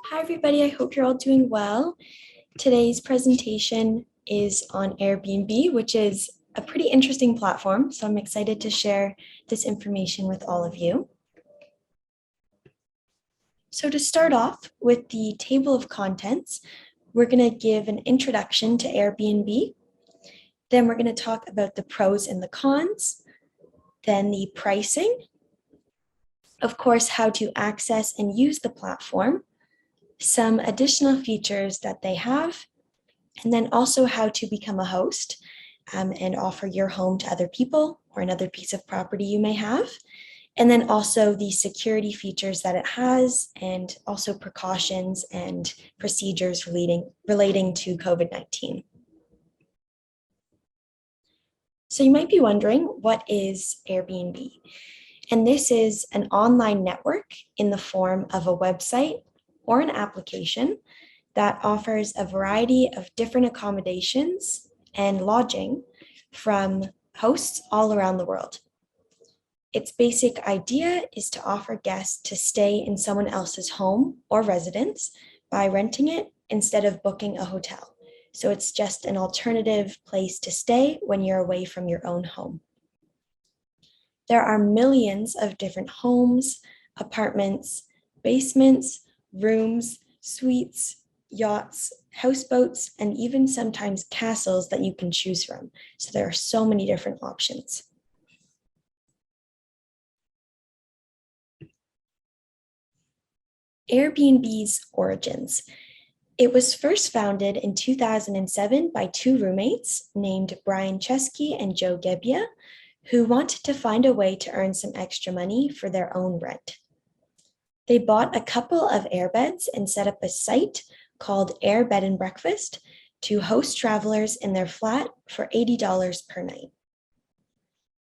Hi, everybody. I hope you're all doing well. Today's presentation is on Airbnb, which is a pretty interesting platform. So I'm excited to share this information with all of you. So to start off with the table of contents, we're going to give an introduction to Airbnb. Then we're going to talk about the pros and the cons, then the pricing, of course, how to access and use the platform, some additional features that they have, and then also how to become a host and offer your home to other people or another piece of property you may have. And then also the security features that it has, and also precautions and procedures relating to COVID-19. So you might be wondering, what is Airbnb? And this is an online network in the form of a website or an application that offers a variety of different accommodations and lodging from hosts all around the world. Its basic idea is to offer guests to stay in someone else's home or residence by renting it instead of booking a hotel. So it's just an alternative place to stay when you're away from your own home. There are millions of different homes, apartments, basements, rooms, suites, yachts, houseboats, and even sometimes castles that you can choose from. So there are so many different options. Airbnb's origins. It was first founded in 2007 by two roommates named Brian Chesky and Joe Gebbia, who wanted to find a way to earn some extra money for their own rent. They bought a couple of airbeds and set up a site called Air Bed and Breakfast to host travelers in their flat for $80 per night.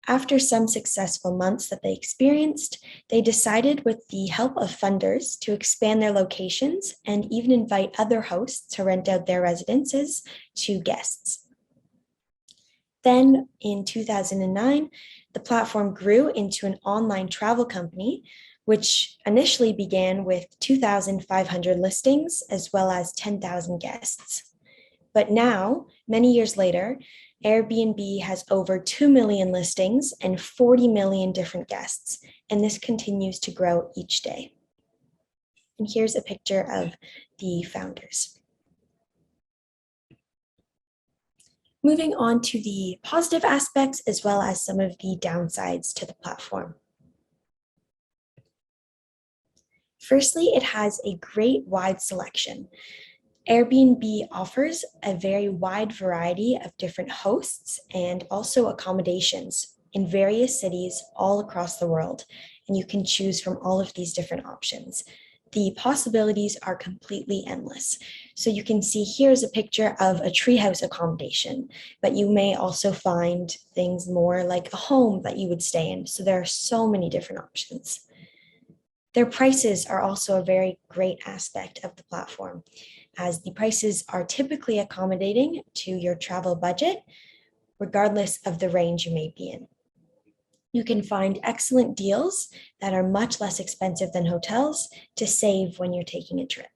After some successful months that they experienced, they decided with the help of funders to expand their locations and even invite other hosts to rent out their residences to guests. Then in 2009, the platform grew into an online travel company, which initially began with 2,500 listings as well as 10,000 guests. But now, many years later, Airbnb has over 2 million listings and 40 million different guests, and this continues to grow each day. And here's a picture of the founders. Moving on to the positive aspects as well as some of the downsides to the platform. Firstly, it has a great wide selection. Airbnb offers a very wide variety of different hosts and also accommodations in various cities all across the world, and you can choose from all of these different options. The possibilities are completely endless. So you can see here's a picture of a treehouse accommodation, but you may also find things more like a home that you would stay in. So there are so many different options. Their prices are also a very great aspect of the platform, as the prices are typically accommodating to your travel budget, regardless of the range you may be in. You can find excellent deals that are much less expensive than hotels to save when you're taking a trip.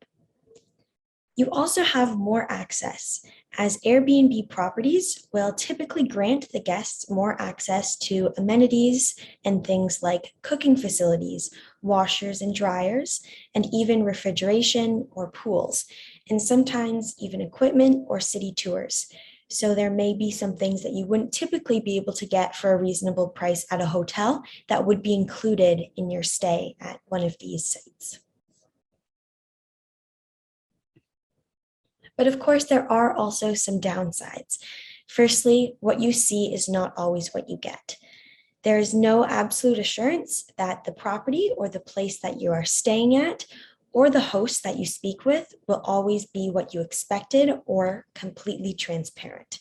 You also have more access, as Airbnb properties will typically grant the guests more access to amenities and things like cooking facilities, washers and dryers, and even refrigeration or pools, and sometimes even equipment or city tours. So there may be some things that you wouldn't typically be able to get for a reasonable price at a hotel that would be included in your stay at one of these sites. But of course, there are also some downsides. Firstly, what you see is not always what you get. There is no absolute assurance that the property or the place that you are staying at or the host that you speak with will always be what you expected or completely transparent.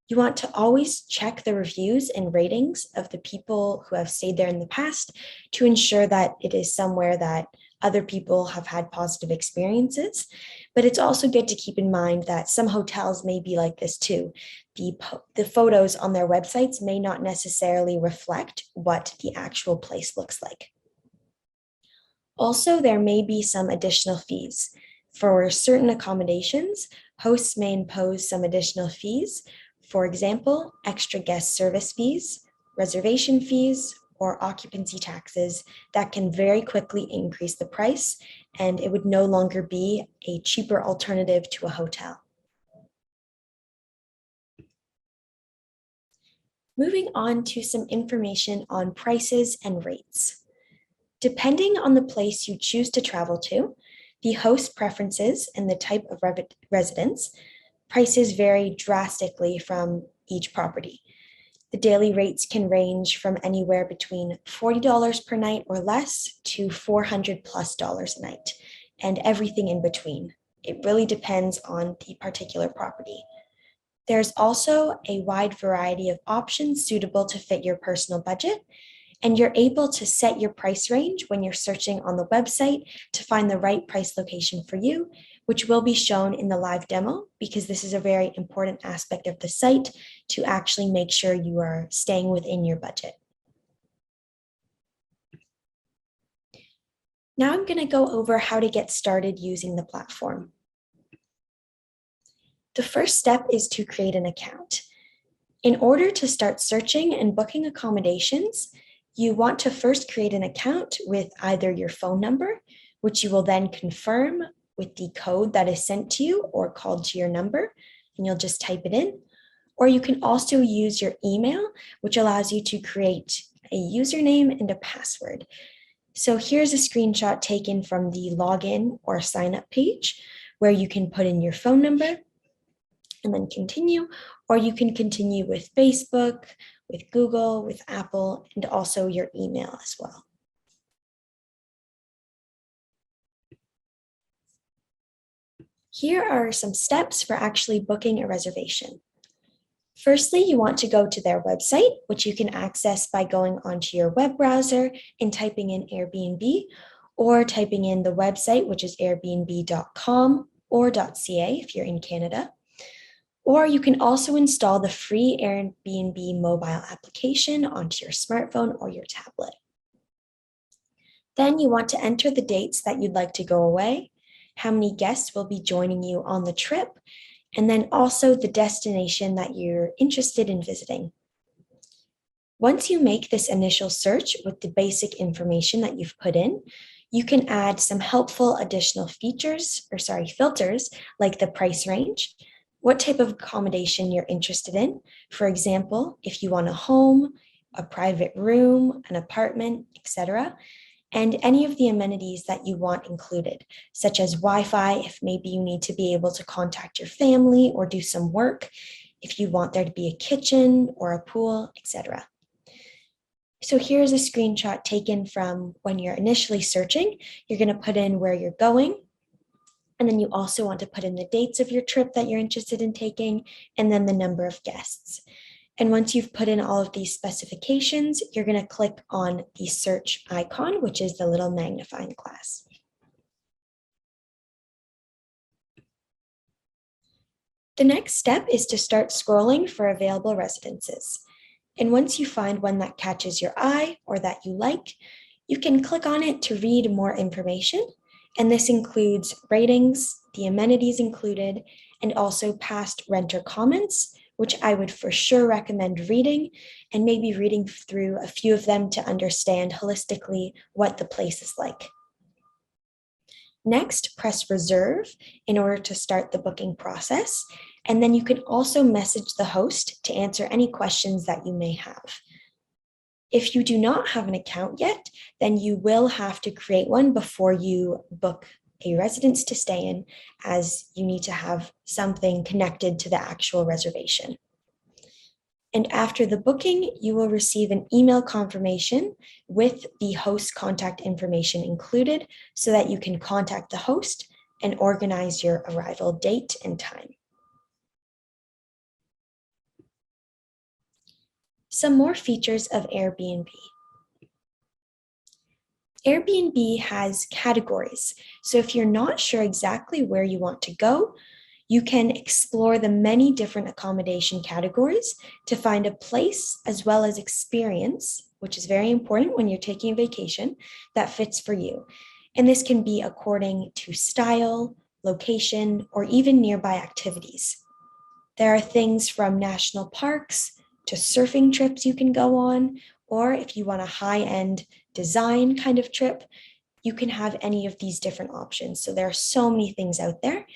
You want to always check the reviews and ratings of the people who have stayed there in the past to ensure that it is somewhere that other people have had positive experiences. But it's also good to keep in mind that some hotels may be like this too. The photos on their websites may not necessarily reflect what the actual place looks like. Also, there may be some additional fees. For certain accommodations, hosts may impose some additional fees. For example, extra guest service fees, reservation fees, or occupancy taxes that can very quickly increase the price, and it would no longer be a cheaper alternative to a hotel. Moving on to some information on prices and rates. Depending on the place you choose to travel to, the host preferences and the type of residence, prices vary drastically from each property. The daily rates can range from anywhere between $40 per night or less to $400+ a night, and everything in between. It really depends on the particular property. There's also a wide variety of options suitable to fit your personal budget, and you're able to set your price range when you're searching on the website to find the right price location for you, which will be shown in the live demo because this is a very important aspect of the site to actually make sure you are staying within your budget. Now I'm going to go over how to get started using the platform. The first step is to create an account. In order to start searching and booking accommodations, you want to first create an account with either your phone number, which you will then confirm with the code that is sent to you or called to your number, and you'll just type it in. Or you can also use your email, which allows you to create a username and a password. So here's a screenshot taken from the login or sign up page where you can put in your phone number and then continue, or you can continue with Facebook, with Google, with Apple, and also your email as well. Here are some steps for actually booking a reservation. Firstly, you want to go to their website, which you can access by going onto your web browser and typing in Airbnb, or typing in the website, which is airbnb.com or .ca if you're in Canada. Or you can also install the free Airbnb mobile application onto your smartphone or your tablet. Then you want to enter the dates that you'd like to go away, how many guests will be joining you on the trip, and then also the destination that you're interested in visiting. Once you make this initial search with the basic information that you've put in, you can add some helpful additional filters like the price range, what type of accommodation you're interested in. For example, if you want a home, a private room, an apartment, etc., and any of the amenities that you want included, such as Wi-Fi, if maybe you need to be able to contact your family or do some work, if you want there to be a kitchen or a pool, etc. So here's a screenshot taken from when you're initially searching. You're going to put in where you're going, and then you also want to put in the dates of your trip that you're interested in taking, and then the number of guests. And once you've put in all of these specifications, you're going to click on the search icon, which is the little magnifying glass. The next step is to start scrolling for available residences. And once you find one that catches your eye or that you like, you can click on it to read more information. And this includes ratings, the amenities included, and also past renter comments, which I would for sure recommend reading, and maybe reading through a few of them to understand holistically what the place is like. Next, press reserve in order to start the booking process. And then you can also message the host to answer any questions that you may have. If you do not have an account yet, then you will have to create one before you book a residence to stay in, as you need to have something connected to the actual reservation. And after the booking, you will receive an email confirmation with the host contact information included so that you can contact the host and organize your arrival date and time. Some more features of Airbnb. Airbnb has categories. So if you're not sure exactly where you want to go, you can explore the many different accommodation categories to find a place as well as experience, which is very important when you're taking a vacation, that fits for you. And this can be according to style, location, or even nearby activities. There are things from national parks to surfing trips you can go on, or if you want a high-end design kind of trip, you can have any of these different options. So there are so many things out there.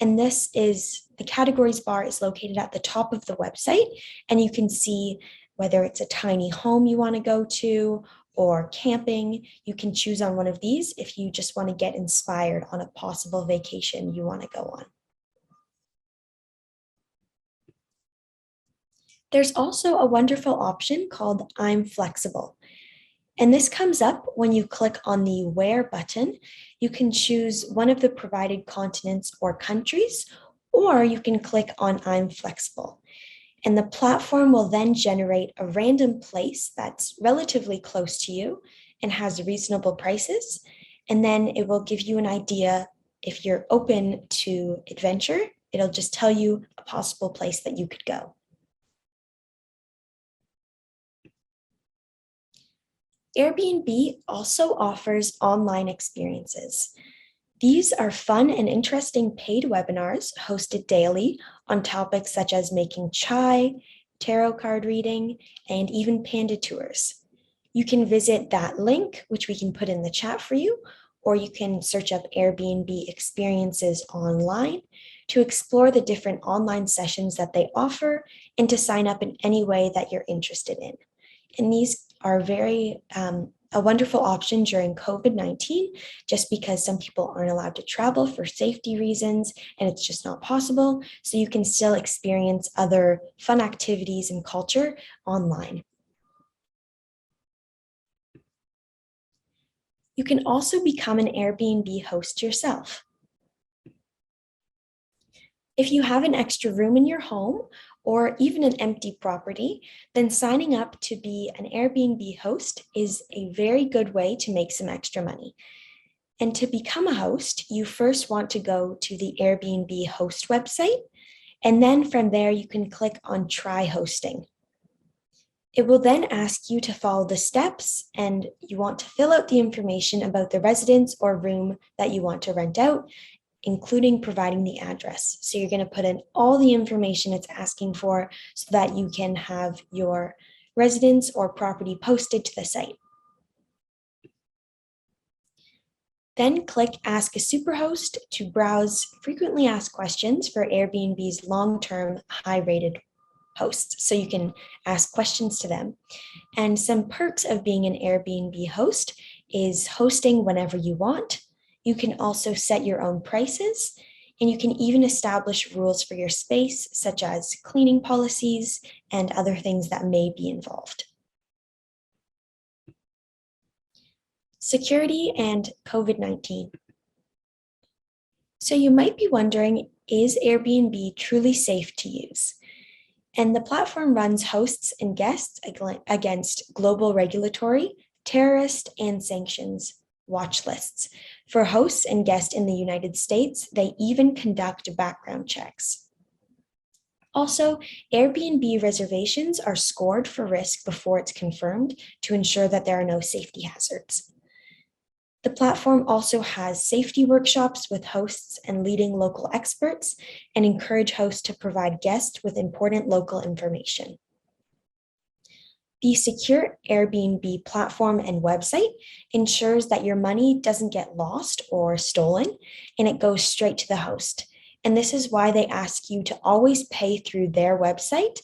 And this is the categories bar is located at the top of the website, and you can see whether it's a tiny home you want to go to or camping. You can choose on one of these if you just want to get inspired on a possible vacation you want to go on. There's also a wonderful option called I'm Flexible. And this comes up when you click on the Where button. You can choose one of the provided continents or countries, or you can click on I'm Flexible. And the platform will then generate a random place that's relatively close to you and has reasonable prices. And then it will give you an idea if you're open to adventure. It'll just tell you a possible place that you could go. Airbnb also offers online experiences. These are fun and interesting paid webinars hosted daily on topics such as making chai, tarot card reading, and even panda tours. You can visit that link, which we can put in the chat for you, or you can search up Airbnb experiences online to explore the different online sessions that they offer and to sign up in any way that you're interested in. And these are a wonderful option during COVID-19, just because some people aren't allowed to travel for safety reasons and it's just not possible. So you can still experience other fun activities and culture online. You can also become an Airbnb host yourself. If you have an extra room in your home or even an empty property, then signing up to be an Airbnb host is a very good way to make some extra money. And to become a host, you first want to go to the Airbnb host website, and then from there you can click on Try Hosting. It will then ask you to follow the steps, and you want to fill out the information about the residence or room that you want to rent out, including providing the address. So you're going to put in all the information it's asking for so that you can have your residence or property posted to the site. Then click Ask a Superhost to browse frequently asked questions for Airbnb's long-term high-rated hosts. So you can ask questions to them. And some perks of being an Airbnb host is hosting whenever you want. You can also set your own prices, and you can even establish rules for your space, such as cleaning policies and other things that may be involved. Security and COVID-19. So you might be wondering, is Airbnb truly safe to use? And the platform runs hosts and guests against global regulatory, terrorist, and sanctions watch lists. For hosts and guests in the United States, they even conduct background checks. Also, Airbnb reservations are scored for risk before it's confirmed to ensure that there are no safety hazards. The platform also has safety workshops with hosts and leading local experts and encourage hosts to provide guests with important local information. The secure Airbnb platform and website ensures that your money doesn't get lost or stolen, and it goes straight to the host. And this is why they ask you to always pay through their website,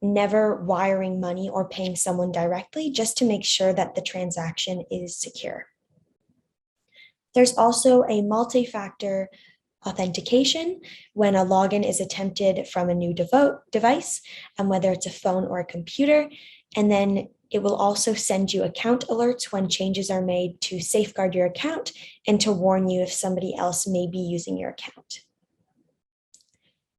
never wiring money or paying someone directly, just to make sure that the transaction is secure. There's also a multi-factor authentication when a login is attempted from a new device, whether it's a phone or a computer. And then it will also send you account alerts when changes are made to safeguard your account and to warn you if somebody else may be using your account.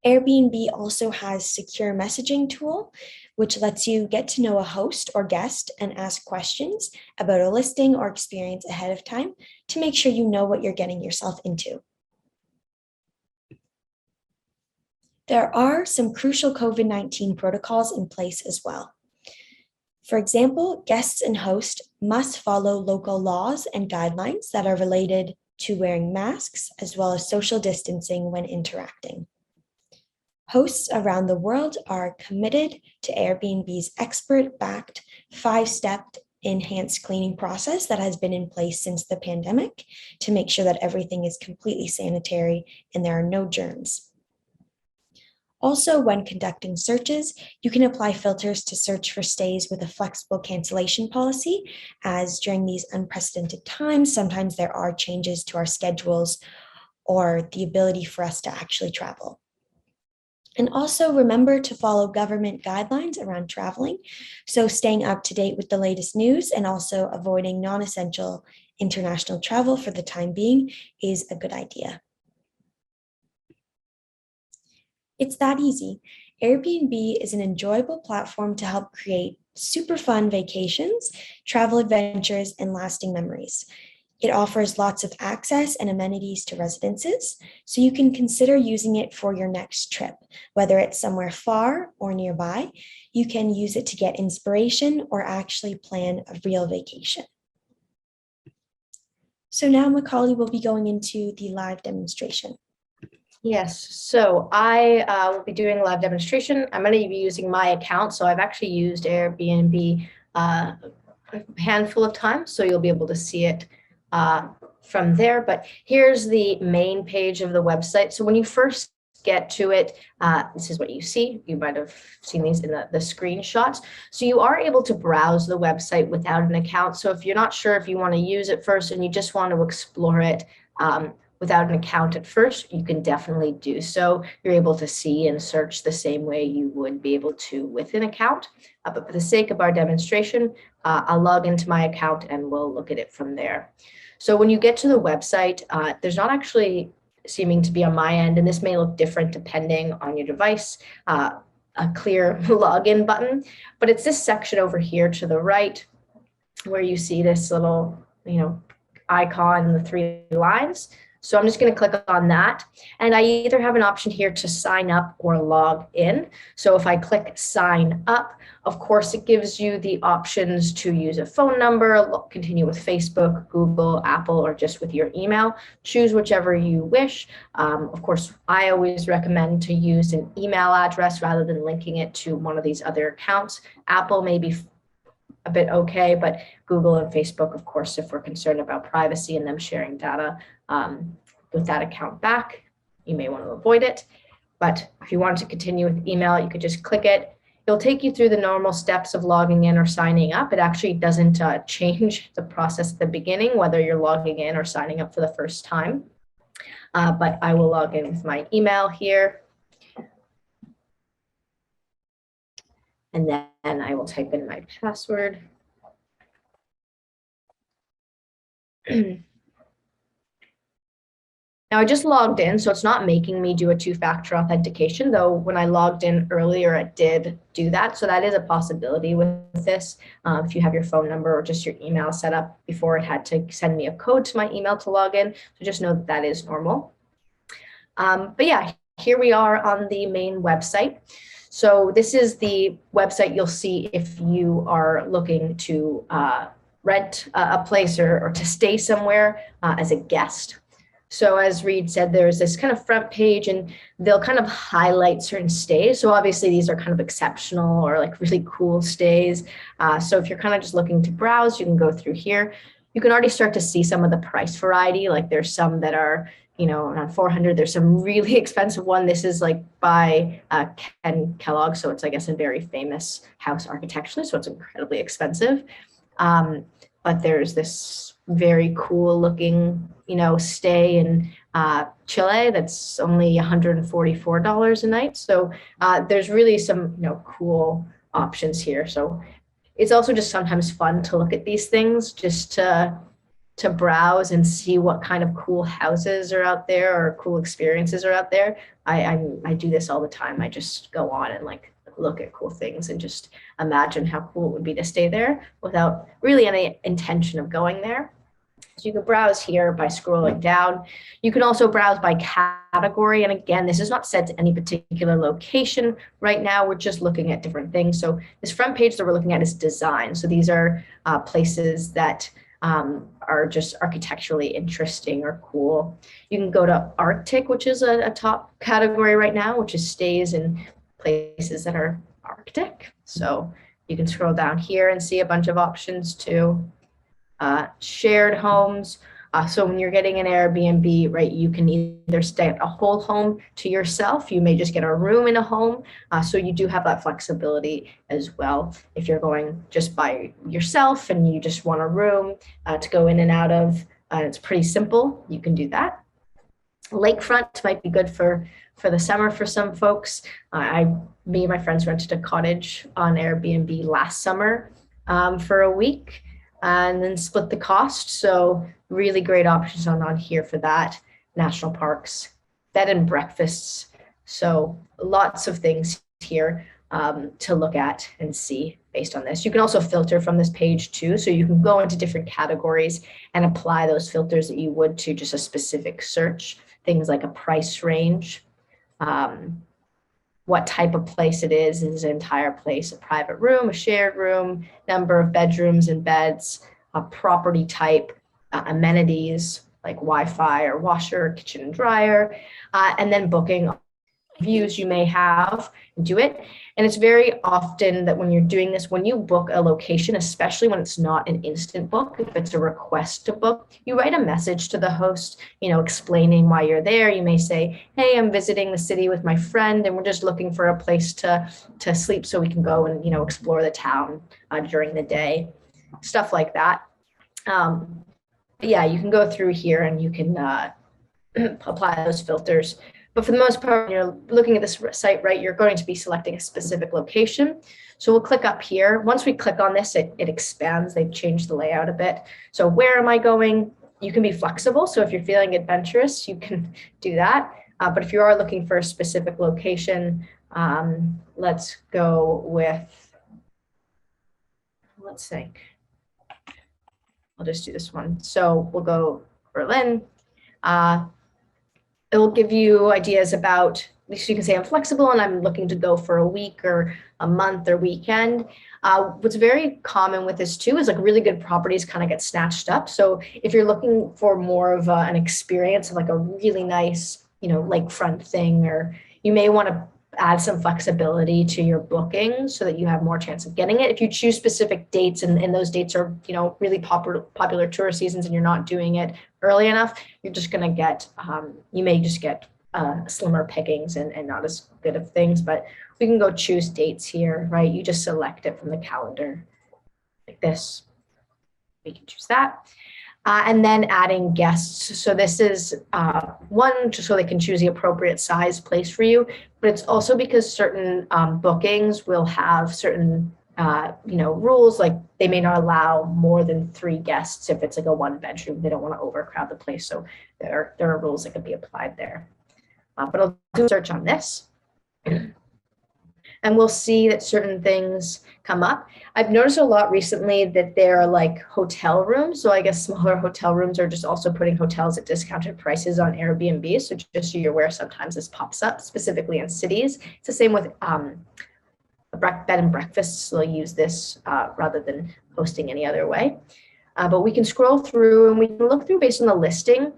Airbnb also has secure messaging tool, which lets you get to know a host or guest and ask questions about a listing or experience ahead of time to make sure you know what you're getting yourself into. There are some crucial COVID-19 protocols in place as well. For example, guests and hosts must follow local laws and guidelines that are related to wearing masks as well as social distancing when interacting. Hosts around the world are committed to Airbnb's expert-backed 5-step enhanced cleaning process that has been in place since the pandemic to make sure that everything is completely sanitary and there are no germs. Also, when conducting searches, you can apply filters to search for stays with a flexible cancellation policy, as during these unprecedented times, sometimes there are changes to our schedules or the ability for us to actually travel. And also remember to follow government guidelines around traveling, so staying up to date with the latest news and also avoiding non-essential international travel for the time being is a good idea. It's that easy. Airbnb is an enjoyable platform to help create super fun vacations, travel adventures, and lasting memories. It offers lots of access and amenities to residences, so you can consider using it for your next trip. Whether it's somewhere far or nearby, you can use it to get inspiration or actually plan a real vacation. So now Macaulay will be going into the live demonstration. Yes, so I will be doing a live demonstration. I'm going to be using my account. So I've actually used Airbnb a handful of times, so you'll be able to see it from there. But here's the main page of the website. So when you first get to it, this is what you see. You might have seen these in the screenshots. So you are able to browse the website without an account. So if you're not sure if you want to use it first and you just want to explore it, without an account at first, you can definitely do so. You're able to see and search the same way you would be able to with an account. But for the sake of our demonstration, I'll log into my account and we'll look at it from there. So when you get to the website, there's not actually seeming to be on my end, and this may look different depending on your device, a clear login button, but it's this section over here to the right where you see this little, icon and the 3 lines. So I'm just going to click on that, and I either have an option here to sign up or log in. So if I click sign up, of course, it gives you the options to use a phone number, continue with Facebook, Google, Apple, or just with your email. Choose whichever you wish. Of course, I always recommend to use an email address rather than linking it to one of these other accounts. Apple may be a bit okay, but Google and Facebook, of course, if we're concerned about privacy and them sharing data with that account back, you may want to avoid it. But if you want to continue with email, you could just click it. It'll take you through the normal steps of logging in or signing up. It actually doesn't change the process at the beginning, whether you're logging in or signing up for the first time. But I will log in with my email here. And then I will type in my password. Now I just logged in, so it's not making me do a 2-factor authentication, though when I logged in earlier, it did do that. So that is a possibility with this. If you have your phone number or just your email set up before, it had to send me a code to my email to log in. So just know that that is normal. But yeah, here we are on the main website. So this is the website you'll see if you are looking to rent a place or to stay somewhere as a guest. So as Reed said, there's this kind of front page and they'll kind of highlight certain stays. So obviously these are kind of exceptional or like really cool stays. So if you're kind of just looking to browse, you can go through here. You can already start to see some of the price variety. Like there's some that are, around 400. There's some really expensive one. This is like by Ken Kellogg. So it's, I guess, a very famous house architecturally. So it's incredibly expensive. But there's this very cool looking, stay in Chile that's only $144 a night. So there's really some, cool options here. So it's also just sometimes fun to look at these things just to browse and see what kind of cool houses are out there or cool experiences are out there. I do this all the time. I just go on and look at cool things and just imagine how cool it would be to stay there without really any intention of going there. So you can browse here by scrolling down. You can also browse by category. And again, this is not set to any particular location. Right now, we're just looking at different things. So this front page that we're looking at is design. So these are places that are just architecturally interesting or cool. You can go to Arctic, which is a top category right now, which is stays in places that are Arctic. So you can scroll down here and see a bunch of options too. Shared homes. So when you're getting an Airbnb, right, you can either stay at a whole home to yourself. You may just get a room in a home. So you do have that flexibility as well. If you're going just by yourself and you just want a room to go in and out of, it's pretty simple. You can do that. Lakefront might be good for the summer for some folks. Me and my friends rented a cottage on Airbnb last summer for a week and then split the cost. So really great options on here for that. National parks, bed and breakfasts. So lots of things here to look at and see based on this. You can also filter from this page too. So you can go into different categories and apply those filters that you would to just a specific search. Things like a price range, what type of place it is an entire place, a private room, a shared room, number of bedrooms and beds, a property type, amenities like Wi-Fi or washer, kitchen and dryer, and then booking views you may have, do it. And it's very often that when you're doing this, when you book a location, especially when it's not an instant book, if it's a request to book, you write a message to the host, explaining why you're there. You may say, hey, I'm visiting the city with my friend and we're just looking for a place to sleep so we can go and, explore the town during the day, stuff like that. Yeah, you can go through here and you can apply those filters. But for the most part, when you're looking at this site, right, you're going to be selecting a specific location. So we'll click up here. Once we click on this, it expands. They've changed the layout a bit. So where am I going? You can be flexible. So if you're feeling adventurous, you can do that. But if you are looking for a specific location, let's go with, let's think. I'll just do this one. So we'll go Berlin. It will give you ideas about, so you can say I'm flexible and I'm looking to go for a week or a month or weekend. What's very common with this too is like really good properties kind of get snatched up. So if you're looking for more of an experience of like a really nice, lakefront thing, or you may want to add some flexibility to your booking so that you have more chance of getting it. If you choose specific dates and those dates are, really popular tourist seasons and you're not doing it early enough, you're just going to get, you may just get slimmer pickings and not as good of things, but we can go choose dates here, right? You just select it from the calendar like this. We can choose that. And then adding guests. So this is one, just so they can choose the appropriate size place for you, but it's also because certain bookings will have certain rules, like they may not allow more than 3 guests if it's like a 1-bedroom. They don't want to overcrowd the place. So there are rules that can be applied there. But I'll do a search on this. And we'll see that certain things come up. I've noticed a lot recently that there are like hotel rooms. So I guess smaller hotel rooms are just also putting hotels at discounted prices on Airbnb. So just so you're aware, sometimes this pops up specifically in cities. It's the same with bed and breakfasts. They'll use this rather than hosting any other way. But we can scroll through and we can look through based on the listing.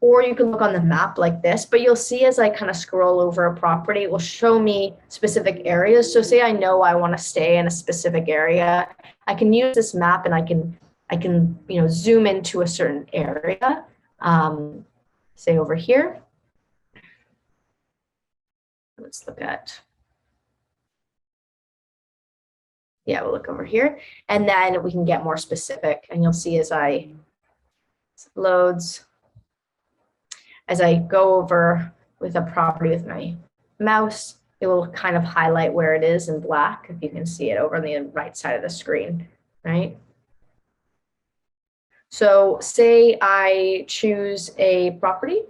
Or you can look on the map like this, but you'll see as I kind of scroll over a property, it will show me specific areas. So say I know I want to stay in a specific area, I can use this map and I can zoom into a certain area. Say over here. Let's look at, we'll look over here, and then we can get more specific. And you'll see as I loads, as I go over with a property with my mouse, it will kind of highlight where it is in black, if you can see it over on the right side of the screen, right? So say I choose a property.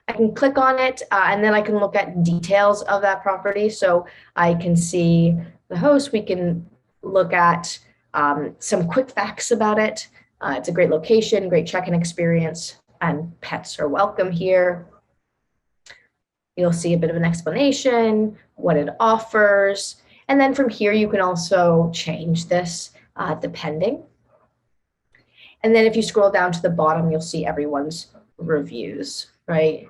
I can click on it and then I can look at details of that property. So I can see the host. We can look at some quick facts about it. It's a great location, great check-in experience, and pets are welcome here. You'll see a bit of an explanation, what it offers. And then from here, you can also change this depending. And then if you scroll down to the bottom, you'll see everyone's reviews, right?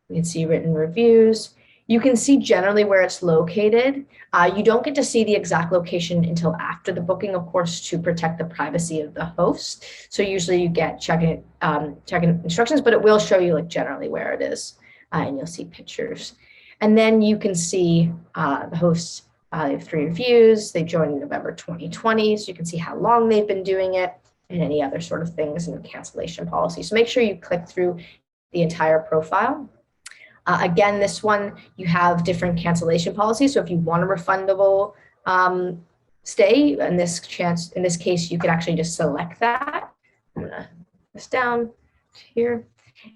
You can see written reviews. You can see generally where it's located. You don't get to see the exact location until after the booking, of course, to protect the privacy of the host. So usually you get check-in instructions, but it will show you like generally where it is, and you'll see pictures. And then you can see the hosts. They have 3 reviews. They joined in November 2020, so you can see how long they've been doing it and any other sort of things and cancellation policy. So make sure you click through the entire profile. Again, this one, you have different cancellation policies. So if you want a refundable stay, in this case, you could actually just select that. I'm gonna put this down here.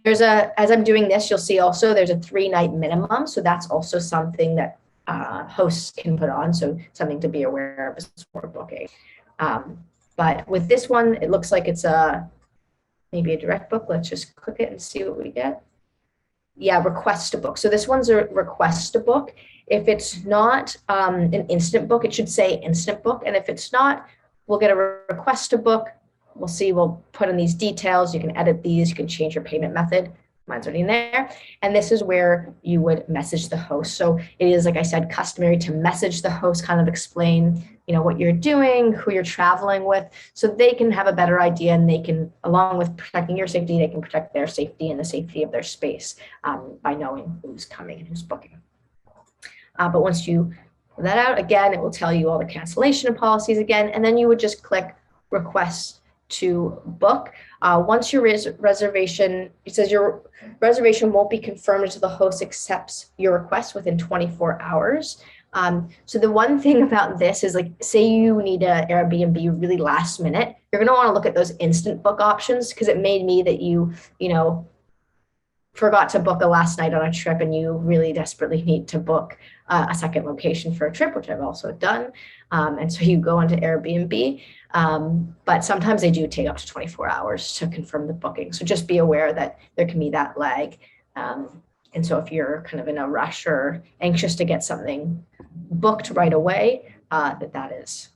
As I'm doing this, you'll see also there's a 3-night minimum. So that's also something that hosts can put on. So something to be aware of before booking. But with this one, it looks like it's maybe a direct book. Let's just click it and see what we get. Yeah, request to book. So this one's a request to book. If it's not an instant book, it should say instant book. And if it's not, we'll get a request to book. We'll see, we'll put in these details. You can edit these, you can change your payment method. Mine's already there. And this is where you would message the host. So it is, like I said, customary to message the host, kind of explain, what you're doing, who you're traveling with, so they can have a better idea, and they can, along with protecting your safety, they can protect their safety and the safety of their space by knowing who's coming and who's booking. But once you pull that out, again, it will tell you all the cancellation policies again, and then you would just click request to book. Once your reservation, it says your reservation won't be confirmed until the host accepts your request within 24 hours. So the one thing about this is, like, say you need an Airbnb really last minute, you're going to want to look at those instant book options, because it may be that you forgot to book a last night on a trip and you really desperately need to book a second location for a trip, which I've also done. And so you go onto Airbnb, but sometimes they do take up to 24 hours to confirm the booking. So just be aware that there can be that lag. And so if you're kind of in a rush or anxious to get something booked right away, that is.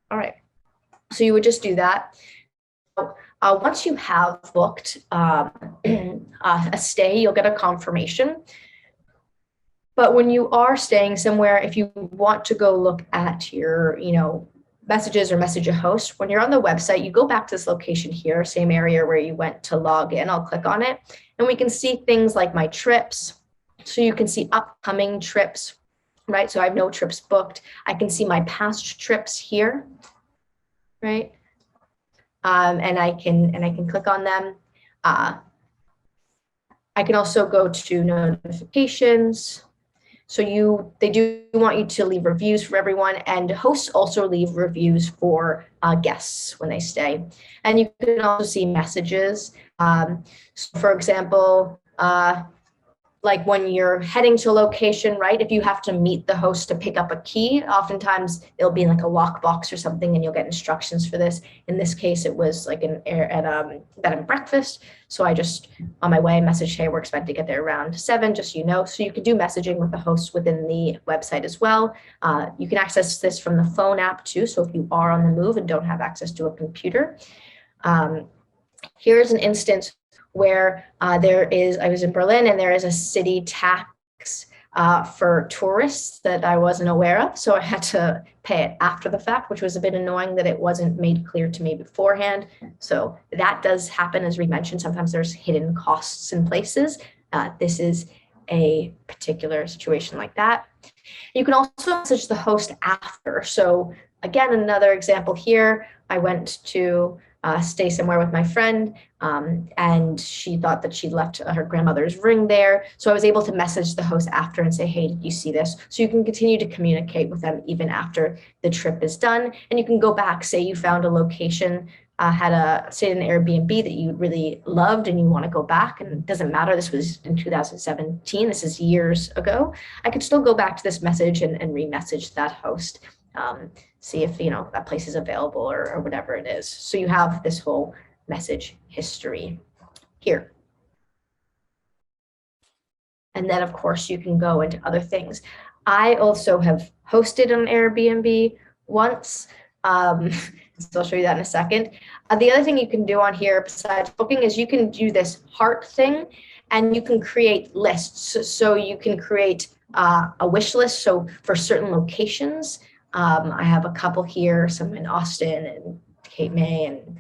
All right. So you would just do that. Once you have booked a stay, you'll get a confirmation. But when you are staying somewhere, if you want to go look at your, messages or message a host, when you're on the website, you go back to this location here, same area where you went to log in. I'll click on it, and we can see things like my trips. So you can see upcoming trips, right? So I have no trips booked. I can see my past trips here, right? And I can click on them. I can also go to notifications. So they do want you to leave reviews for everyone, and hosts also leave reviews for guests when they stay. And you can also see messages. So for example, like when you're heading to a location, right? If you have to meet the host to pick up a key, oftentimes it'll be in like a lockbox or something, and you'll get instructions for this. In this case, it was like at a bed and breakfast. So I just, on my way, messaged, hey, we're expected to get there around 7, just so you know. So you could do messaging with the host within the website as well. You can access this from the phone app too. So if you are on the move and don't have access to a computer, here's an instance where I was in Berlin, and there is a city tax for tourists that I wasn't aware of. So I had to pay it after the fact, which was a bit annoying that it wasn't made clear to me beforehand. So that does happen, as we mentioned. Sometimes there's hidden costs in places. This is a particular situation like that. You can also message the host after. So Again, another example here, I went to stay somewhere with my friend, and she thought that she left her grandmother's ring there. So I was able to message the host after and say, hey, did you see this? So you can continue to communicate with them even after the trip is done. And you can go back, say you found a location, stayed in an Airbnb that you really loved and you want to go back, and it doesn't matter, this was in 2017, this is years ago. I could still go back to this message and re-message that host. See if that place is available or whatever it is. So you have this whole message history here. And then of course you can go into other things. I also have hosted on Airbnb once. So I'll show you that in a second. The other thing you can do on here besides booking is you can do this heart thing, and you can create lists. So you can create a wish list. So for certain locations, I have a couple here, some in Austin and Cape May and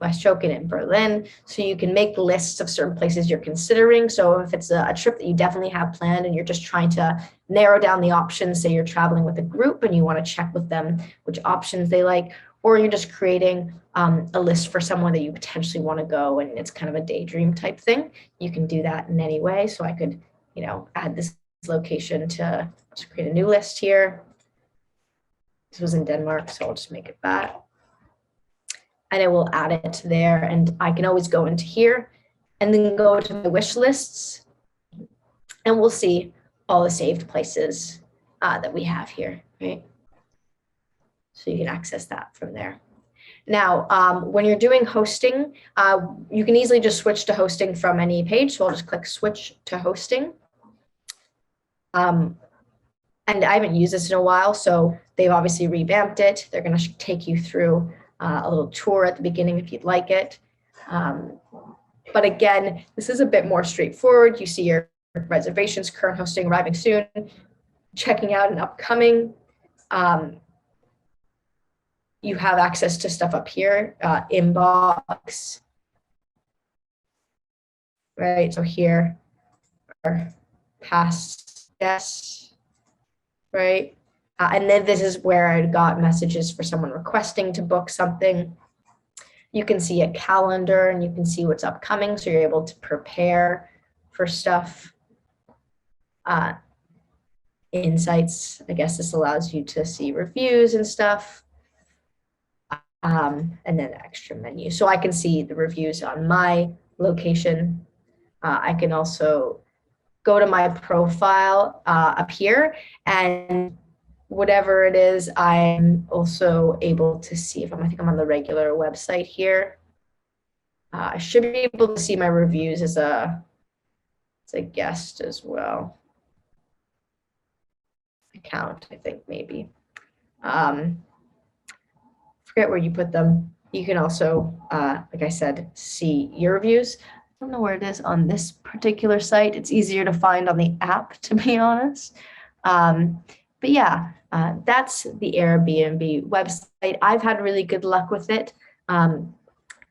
West Chokin and Berlin. So you can make lists of certain places you're considering. So if it's a trip that you definitely have planned and you're just trying to narrow down the options, say you're traveling with a group and you want to check with them which options they like, or you're just creating a list for someone that you potentially want to go and it's kind of a daydream type thing, you can do that in any way. So I could, add this location to just create a new list here. This was in Denmark, so I'll just make it that. And I will add it there, and I can always go into here and then go to my wish lists, and we'll see all the saved places that we have here, right? So you can access that from there. Now, when you're doing hosting, you can easily just switch to hosting from any page. So I'll just click switch to hosting. And I haven't used this in a while, so they've obviously revamped it. They're going to take you through a little tour at the beginning if you'd like it. But again, this is a bit more straightforward. You see your reservations, current hosting, arriving soon, checking out and upcoming. You have access to stuff up here, inbox, right? So here are past guests, right? And then this is where I got messages for someone requesting to book something. You can see a calendar and you can see what's upcoming, so you're able to prepare for stuff. Insights, I guess this allows you to see reviews and stuff. And then extra menu. So I can see the reviews on my location. I can also go to my profile up here, and whatever it is, I'm also able to see if I think I'm on the regular website here. I should be able to see my reviews as a guest as well. Account, I think maybe. Forget where you put them. You can also, like I said, see your reviews. I don't know where it is on this particular site. It's easier to find on the app, to be honest. But yeah, that's the Airbnb website. I've had really good luck with it.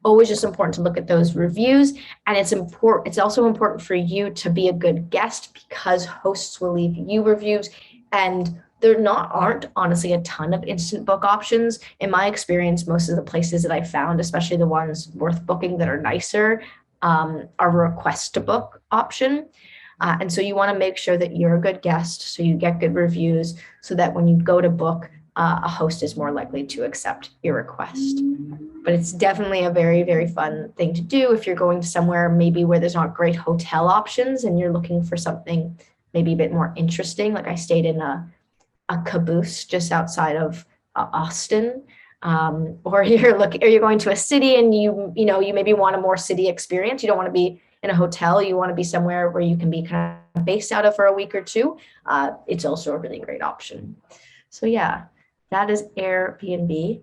Always just important to look at those reviews, and it's also important for you to be a good guest, because hosts will leave you reviews, and there aren't honestly a ton of instant book options. In my experience, most of the places that I found, especially the ones worth booking that are nicer, are a request to book option. And so you want to make sure that you're a good guest, so you get good reviews, so that when you go to book, a host is more likely to accept your request. But it's definitely a very, very fun thing to do if you're going to somewhere maybe where there's not great hotel options and you're looking for something maybe a bit more interesting. Like I stayed in a caboose just outside of Austin. Or you're going to a city and you maybe want a more city experience. You don't want to be in a hotel. You want to be somewhere where you can be kind of based out of for a week or two. It's also a really great option. So yeah, that is Airbnb.